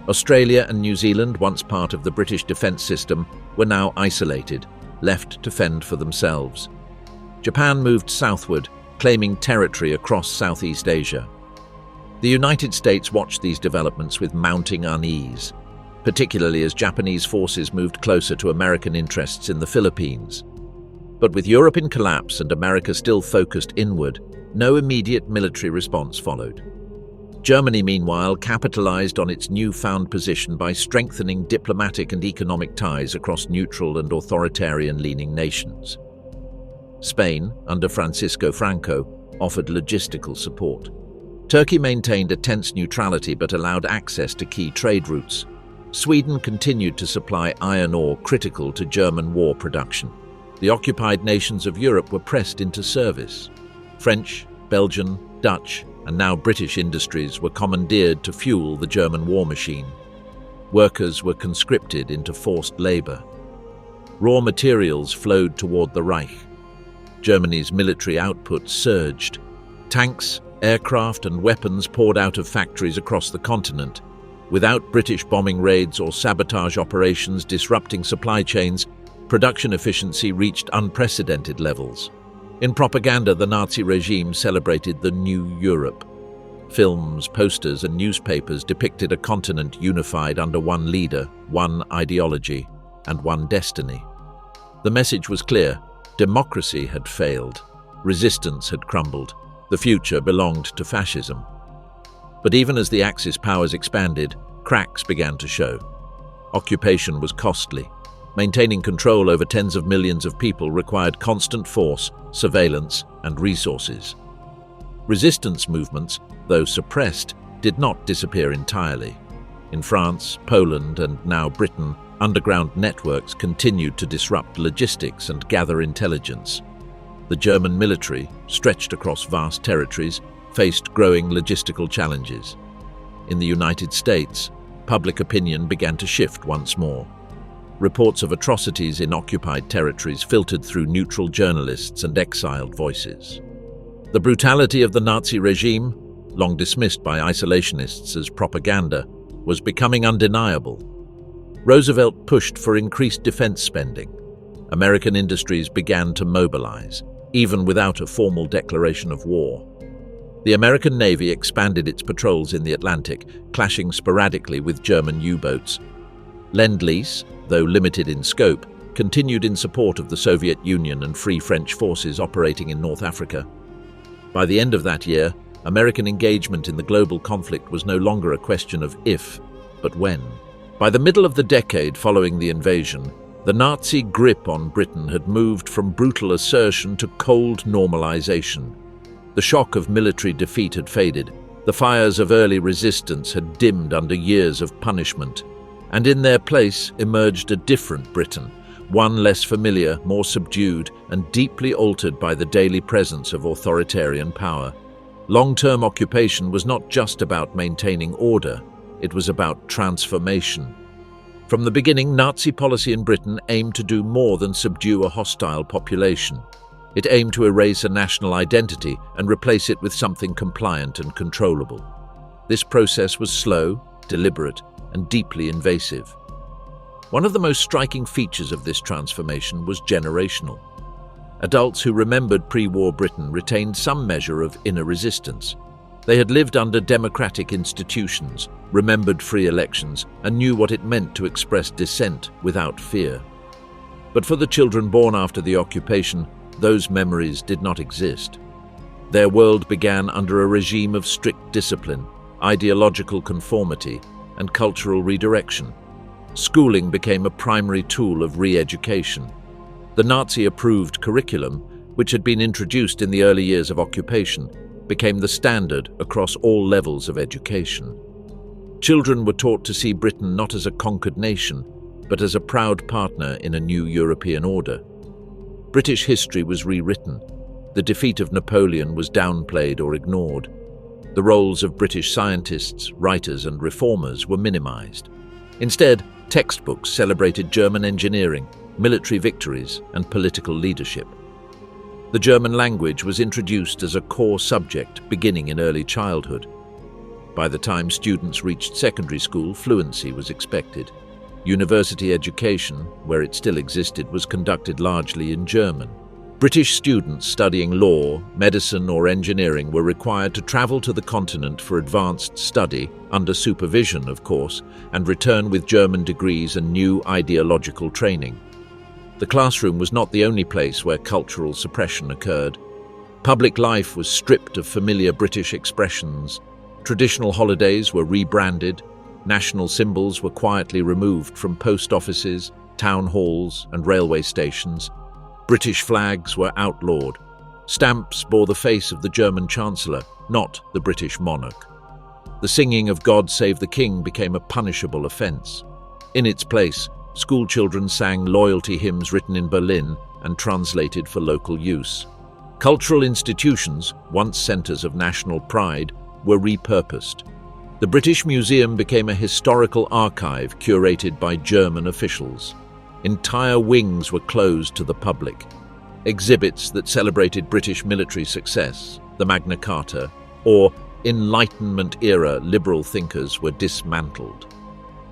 Australia and New Zealand, once part of the British defence system, were now isolated, left to fend for themselves. Japan moved southward, claiming territory across Southeast Asia. The United States watched these developments with mounting unease, particularly as Japanese forces moved closer to American interests in the Philippines. But with Europe in collapse and America still focused inward, no immediate military response followed. Germany, meanwhile, capitalized on its newfound position by strengthening diplomatic and economic ties across neutral and authoritarian-leaning nations. Spain, under Francisco Franco, offered logistical support. Turkey maintained a tense neutrality but allowed access to key trade routes. Sweden continued to supply iron ore critical to German war production. The occupied nations of Europe were pressed into service. French, Belgian, Dutch, and now British industries were commandeered to fuel the German war machine. Workers were conscripted into forced labor. Raw materials flowed toward the Reich. Germany's military output surged. Tanks, aircraft, and weapons poured out of factories across the continent. Without British bombing raids or sabotage operations disrupting supply chains, production efficiency reached unprecedented levels. In propaganda, the Nazi regime celebrated the New Europe. Films, posters, and newspapers depicted a continent unified under one leader, one ideology, and one destiny. The message was clear: democracy had failed, resistance had crumbled, the future belonged to fascism. But even as the Axis powers expanded, cracks began to show. Occupation was costly. Maintaining control over tens of millions of people required constant force, surveillance, and resources. Resistance movements, though suppressed, did not disappear entirely. In France, Poland, and now Britain, underground networks continued to disrupt logistics and gather intelligence. The German military, stretched across vast territories, faced growing logistical challenges. In the United States, public opinion began to shift once more. Reports of atrocities in occupied territories filtered through neutral journalists and exiled voices. The brutality of the Nazi regime, long dismissed by isolationists as propaganda, was becoming undeniable. Roosevelt pushed for increased defense spending. American industries began to mobilize, even without a formal declaration of war. The American Navy expanded its patrols in the Atlantic, clashing sporadically with German U-boats. Lend-Lease, though limited in scope, continued in support of the Soviet Union and Free French forces operating in North Africa. By the end of that year, American engagement in the global conflict was no longer a question of if, but when. By the middle of the decade following the invasion, the Nazi grip on Britain had moved from brutal assertion to cold normalization. The shock of military defeat had faded, The fires of early resistance had dimmed under years of punishment, and in their place emerged a different Britain, one less familiar, more subdued, and deeply altered by the daily presence of authoritarian power. Long-term occupation was not just about maintaining order, it was about transformation. From the beginning, Nazi policy in Britain aimed to do more than subdue a hostile population. It aimed to erase a national identity and replace it with something compliant and controllable. This process was slow, deliberate, and deeply invasive. One of the most striking features of this transformation was generational. Adults who remembered pre-war Britain retained some measure of inner resistance. They had lived under democratic institutions, remembered free elections, and knew what it meant to express dissent without fear. But for the children born after the occupation, those memories did not exist. Their world began under a regime of strict discipline, ideological conformity, and cultural redirection. Schooling became a primary tool of re-education. The Nazi-approved curriculum, which had been introduced in the early years of occupation, became the standard across all levels of education. Children were taught to see Britain not as a conquered nation, but as a proud partner in a new European order. British history was rewritten. The defeat of Napoleon was downplayed or ignored. The roles of British scientists, writers, and reformers were minimized. Instead, textbooks celebrated German engineering, military victories, and political leadership. The German language was introduced as a core subject beginning in early childhood. By the time students reached secondary school, fluency was expected. University education, where it still existed, was conducted largely in German. British students studying law, medicine, or engineering were required to travel to the continent for advanced study, under supervision, of course, and return with German degrees and new ideological training. The classroom was not the only place where cultural suppression occurred. Public life was stripped of familiar British expressions. Traditional holidays were rebranded. National symbols were quietly removed from post offices, town halls, and railway stations. British flags were outlawed. Stamps bore the face of the German Chancellor, not the British monarch. The singing of God Save the King became a punishable offence. In its place, school children sang loyalty hymns written in Berlin and translated for local use. Cultural institutions, once centres of national pride, were repurposed. The British Museum became a historical archive curated by German officials. Entire wings were closed to the public. Exhibits that celebrated British military success, the Magna Carta, or Enlightenment-era liberal thinkers were dismantled.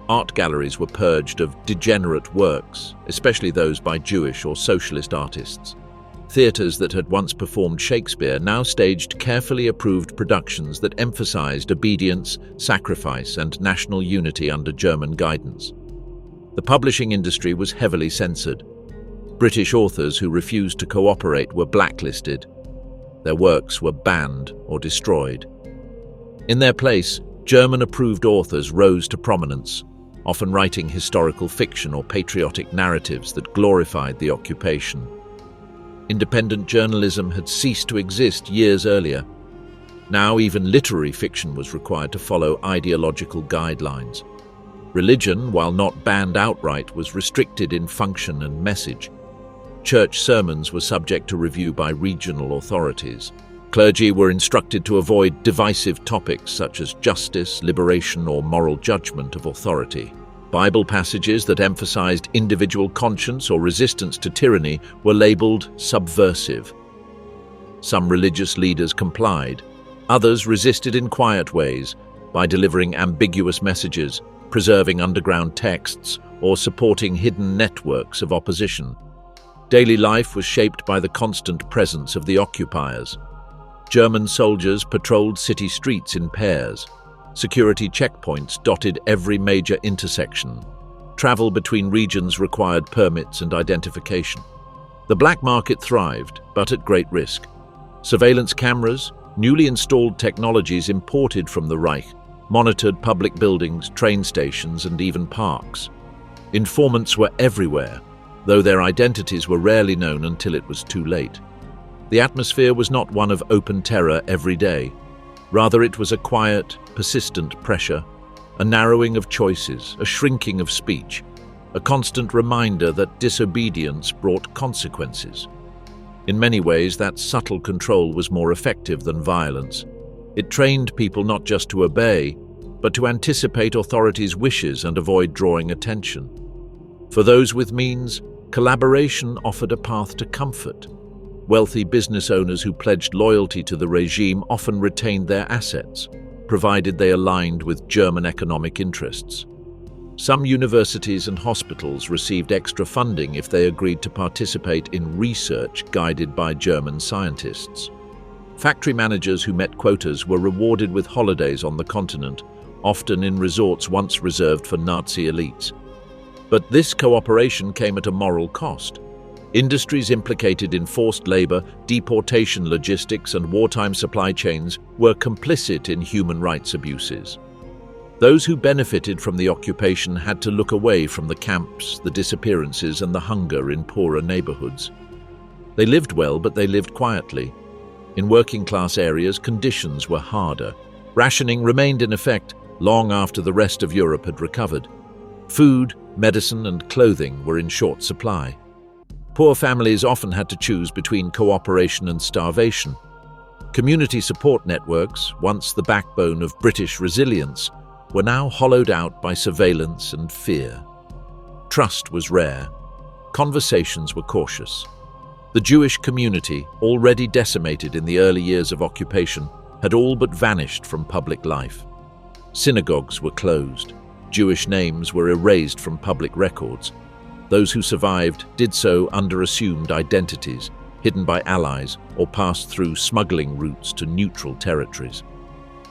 Art galleries were purged of degenerate works, especially those by Jewish or socialist artists. Theatres that had once performed Shakespeare now staged carefully approved productions that emphasized obedience, sacrifice, and national unity under German guidance. The publishing industry was heavily censored. British authors who refused to cooperate were blacklisted. Their works were banned or destroyed. In their place, German-approved authors rose to prominence, often writing historical fiction or patriotic narratives that glorified the occupation. Independent journalism had ceased to exist years earlier. Now even literary fiction was required to follow ideological guidelines. Religion, while not banned outright, was restricted in function and message. Church sermons were subject to review by regional authorities. Clergy were instructed to avoid divisive topics such as justice, liberation, or moral judgment of authority. Bible passages that emphasized individual conscience or resistance to tyranny were labeled subversive. Some religious leaders complied. Others resisted in quiet ways by delivering ambiguous messages, preserving underground texts, or supporting hidden networks of opposition. Daily life was shaped by the constant presence of the occupiers. German soldiers patrolled city streets in pairs. Security checkpoints dotted every major intersection. Travel between regions required permits and identification. The black market thrived, but at great risk. Surveillance cameras, newly installed technologies imported from the Reich, monitored public buildings, train stations, and even parks. Informants were everywhere, though their identities were rarely known until it was too late. The atmosphere was not one of open terror every day. Rather, it was a quiet, persistent pressure, a narrowing of choices, a shrinking of speech, a constant reminder that disobedience brought consequences. In many ways, that subtle control was more effective than violence. It trained people not just to obey, but to anticipate authorities' wishes and avoid drawing attention. For those with means, collaboration offered a path to comfort. Wealthy business owners who pledged loyalty to the regime often retained their assets, provided they aligned with German economic interests. Some universities and hospitals received extra funding if they agreed to participate in research guided by German scientists. Factory managers who met quotas were rewarded with holidays on the continent, often in resorts once reserved for Nazi elites. But this cooperation came at a moral cost. Industries implicated in forced labor, deportation logistics, and wartime supply chains were complicit in human rights abuses. Those who benefited from the occupation had to look away from the camps, the disappearances, and the hunger in poorer neighborhoods. They lived well, but they lived quietly. In working-class areas, conditions were harder. Rationing remained in effect long after the rest of Europe had recovered. Food, medicine, and clothing were in short supply. Poor families often had to choose between cooperation and starvation. Community support networks, once the backbone of British resilience, were now hollowed out by surveillance and fear. Trust was rare. Conversations were cautious. The Jewish community, already decimated in the early years of occupation, had all but vanished from public life. Synagogues were closed. Jewish names were erased from public records. Those who survived did so under assumed identities, hidden by allies, or passed through smuggling routes to neutral territories.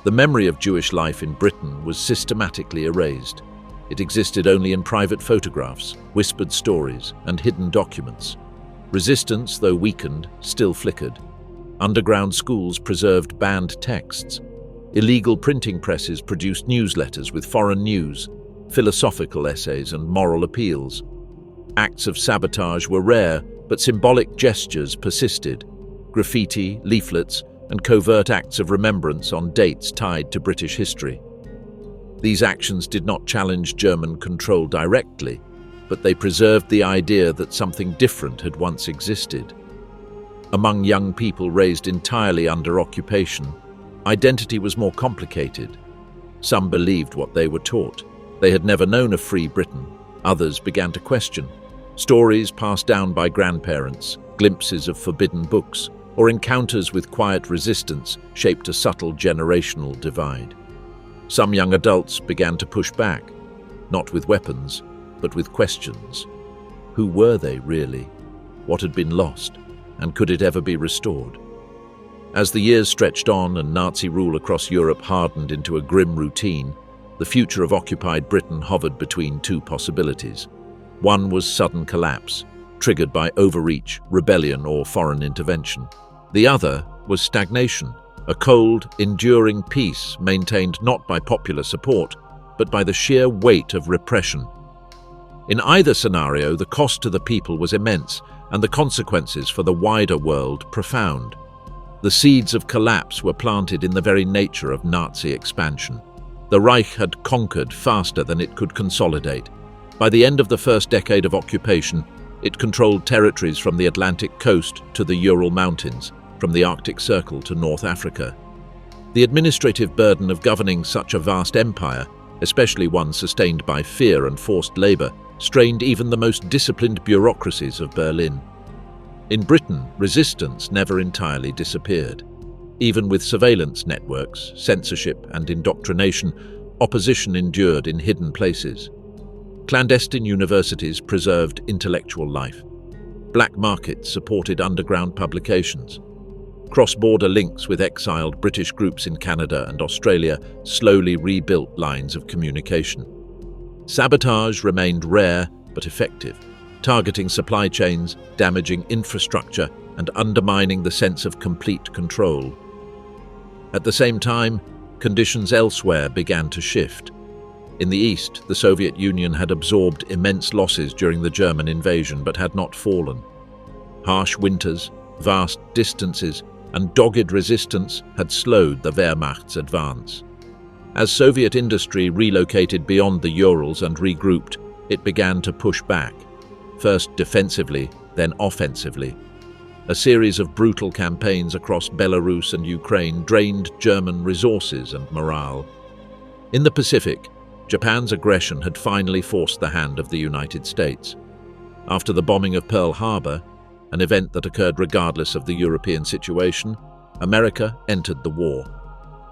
The memory of Jewish life in Britain was systematically erased. It existed only in private photographs, whispered stories, and hidden documents. Resistance, though weakened, still flickered. Underground schools preserved banned texts. Illegal printing presses produced newsletters with foreign news, philosophical essays, and moral appeals. Acts of sabotage were rare, but symbolic gestures persisted. Graffiti, leaflets, and covert acts of remembrance on dates tied to British history. These actions did not challenge German control directly, but they preserved the idea that something different had once existed. Among young people raised entirely under occupation, identity was more complicated. Some believed what they were taught. They had never known a free Britain. Others began to question. Stories passed down by grandparents, glimpses of forbidden books, or encounters with quiet resistance shaped a subtle generational divide. Some young adults began to push back, not with weapons, but with questions. Who were they really? What had been lost? And could it ever be restored? As the years stretched on and Nazi rule across Europe hardened into a grim routine, the future of occupied Britain hovered between two possibilities. One was sudden collapse, triggered by overreach, rebellion, or foreign intervention. The other was stagnation, a cold, enduring peace maintained not by popular support, but by the sheer weight of repression. In either scenario, the cost to the people was immense, and the consequences for the wider world profound. The seeds of collapse were planted in the very nature of Nazi expansion. The Reich had conquered faster than it could consolidate. By the end of the first decade of occupation, it controlled territories from the Atlantic coast to the Ural Mountains, from the Arctic Circle to North Africa. The administrative burden of governing such a vast empire, especially one sustained by fear and forced labor, strained even the most disciplined bureaucracies of Berlin. In Britain, resistance never entirely disappeared. Even with surveillance networks, censorship, and indoctrination, opposition endured in hidden places. Clandestine universities preserved intellectual life. Black markets supported underground publications. Cross-border links with exiled British groups in Canada and Australia slowly rebuilt lines of communication. Sabotage remained rare but effective, targeting supply chains, damaging infrastructure, and undermining the sense of complete control. At the same time, conditions elsewhere began to shift. In the east, the Soviet Union had absorbed immense losses during the German invasion but had not fallen. Harsh winters, vast distances, and dogged resistance had slowed the Wehrmacht's advance. As Soviet industry relocated beyond the Urals and regrouped, it began to push back, first defensively, then offensively. A series of brutal campaigns across Belarus and Ukraine drained German resources and morale. In the Pacific, Japan's aggression had finally forced the hand of the United States. After the bombing of Pearl Harbor, an event that occurred regardless of the European situation, America entered the war.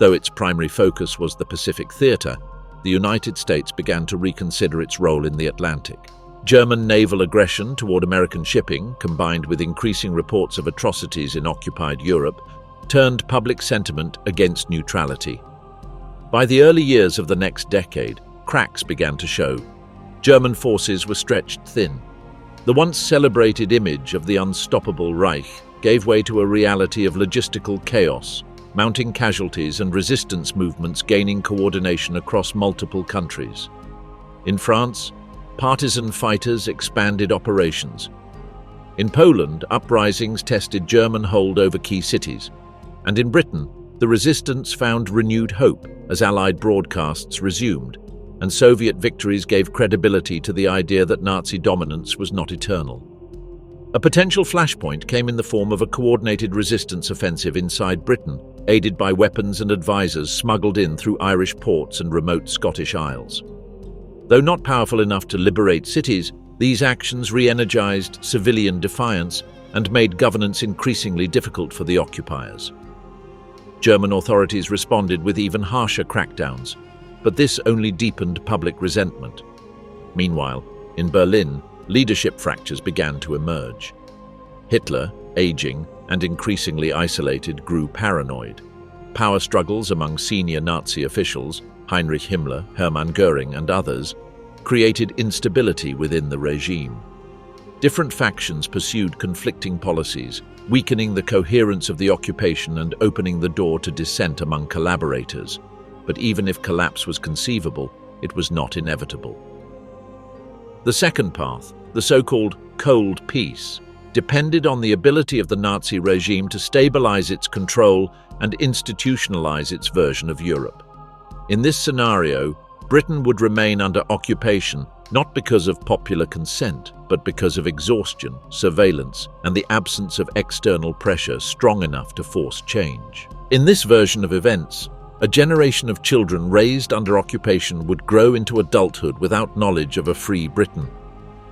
Though its primary focus was the Pacific theater, the United States began to reconsider its role in the Atlantic. German naval aggression toward American shipping, combined with increasing reports of atrocities in occupied Europe, turned public sentiment against neutrality. By the early years of the next decade, cracks began to show. German forces were stretched thin. The once celebrated image of the unstoppable Reich gave way to a reality of logistical chaos, mounting casualties and resistance movements gaining coordination across multiple countries. In France, partisan fighters expanded operations. In Poland, uprisings tested German hold over key cities. And in Britain, the resistance found renewed hope as Allied broadcasts resumed, and Soviet victories gave credibility to the idea that Nazi dominance was not eternal. A potential flashpoint came in the form of a coordinated resistance offensive inside Britain, aided by weapons and advisors smuggled in through Irish ports and remote Scottish isles. Though not powerful enough to liberate cities, these actions re-energized civilian defiance and made governance increasingly difficult for the occupiers. German authorities responded with even harsher crackdowns, but this only deepened public resentment. Meanwhile, in Berlin, leadership fractures began to emerge. Hitler, aging and increasingly isolated, grew paranoid. Power struggles among senior Nazi officials, Heinrich Himmler, Hermann Göring, and others, created instability within the regime. Different factions pursued conflicting policies, weakening the coherence of the occupation and opening the door to dissent among collaborators. But even if collapse was conceivable, it was not inevitable. The second path, the so-called Cold Peace, depended on the ability of the Nazi regime to stabilize its control and institutionalize its version of Europe. In this scenario, Britain would remain under occupation not because of popular consent, but because of exhaustion, surveillance, and the absence of external pressure strong enough to force change. In this version of events, a generation of children raised under occupation would grow into adulthood without knowledge of a free Britain.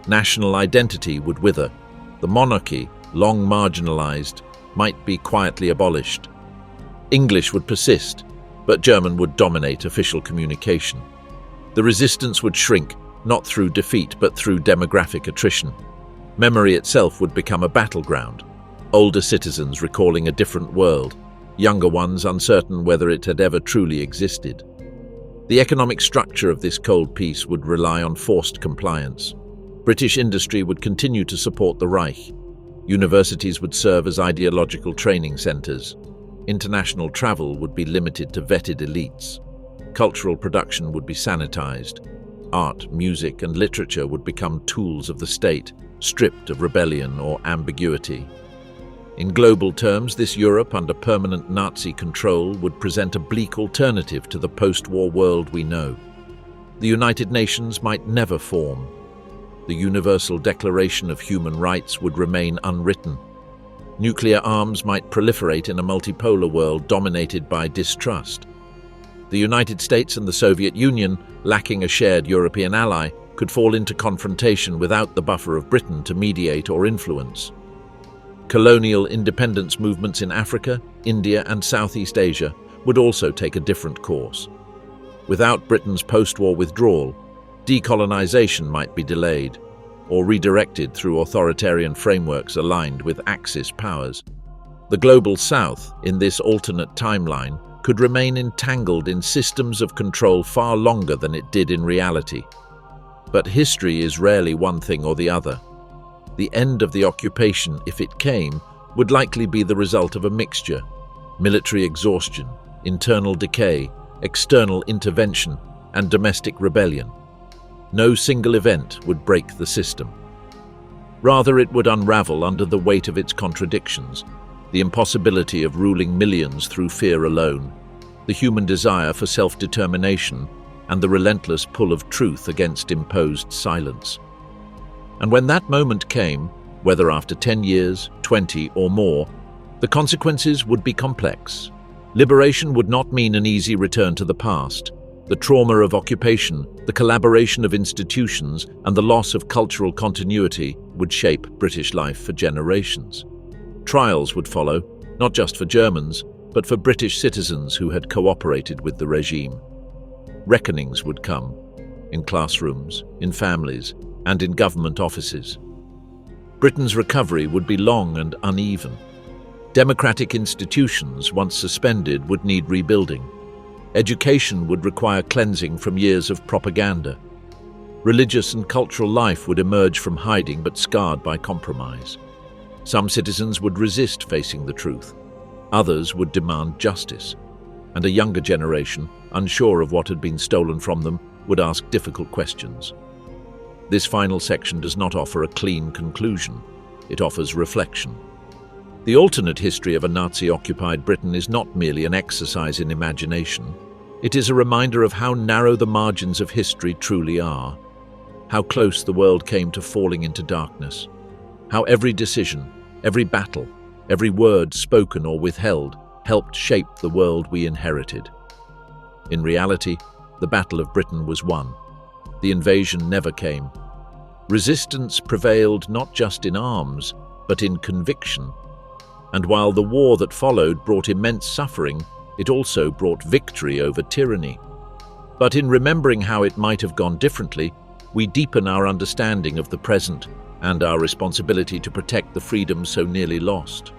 National identity would wither. The monarchy, long marginalized, might be quietly abolished. English would persist, but German would dominate official communication. The resistance would shrink, not through defeat but through demographic attrition. Memory itself would become a battleground, older citizens recalling a different world, younger ones uncertain whether it had ever truly existed. The economic structure of this cold peace would rely on forced compliance. British industry would continue to support the Reich. Universities would serve as ideological training centers. International travel would be limited to vetted elites. Cultural production would be sanitized. Art, music, and literature would become tools of the state, stripped of rebellion or ambiguity. In global terms, this Europe under permanent Nazi control would present a bleak alternative to the post-war world we know. The United Nations might never form. The Universal Declaration of Human Rights would remain unwritten. Nuclear arms might proliferate in a multipolar world dominated by distrust. The United States and the Soviet Union, lacking a shared European ally, could fall into confrontation without the buffer of Britain to mediate or influence. Colonial independence movements in Africa, India, and Southeast Asia would also take a different course. Without Britain's post-war withdrawal, decolonization might be delayed or redirected through authoritarian frameworks aligned with Axis powers. The Global South, in this alternate timeline, could remain entangled in systems of control far longer than it did in reality. But history is rarely one thing or the other. The end of the occupation, if it came, would likely be the result of a mixture: military exhaustion, internal decay, external intervention, and domestic rebellion. No single event would break the system. Rather, it would unravel under the weight of its contradictions. the impossibility of ruling millions through fear alone, the human desire for self-determination, and the relentless pull of truth against imposed silence. And when that moment came, whether after 10 years, 20 or more, the consequences would be complex. Liberation would not mean an easy return to the past. The trauma of occupation, the collaboration of institutions, and the loss of cultural continuity would shape British life for generations. Trials would follow, not just for Germans, but for British citizens who had cooperated with the regime. Reckonings would come, in classrooms, in families, and in government offices. Britain's recovery would be long and uneven. Democratic institutions, once suspended, would need rebuilding. Education would require cleansing from years of propaganda. Religious and cultural life would emerge from hiding but scarred by compromise. Some citizens would resist facing the truth. Others would demand justice. And a younger generation, unsure of what had been stolen from them, would ask difficult questions. This final section does not offer a clean conclusion. It offers reflection. The alternate history of a Nazi-occupied Britain is not merely an exercise in imagination. It is a reminder of how narrow the margins of history truly are, how close the world came to falling into darkness, how every decision, every battle, every word spoken or withheld helped shape the world we inherited. In reality, the Battle of Britain was won. The invasion never came. Resistance prevailed not just in arms, but in conviction. And while the war that followed brought immense suffering, it also brought victory over tyranny. But in remembering how it might have gone differently, we deepen our understanding of the present and our responsibility to protect the freedoms so nearly lost.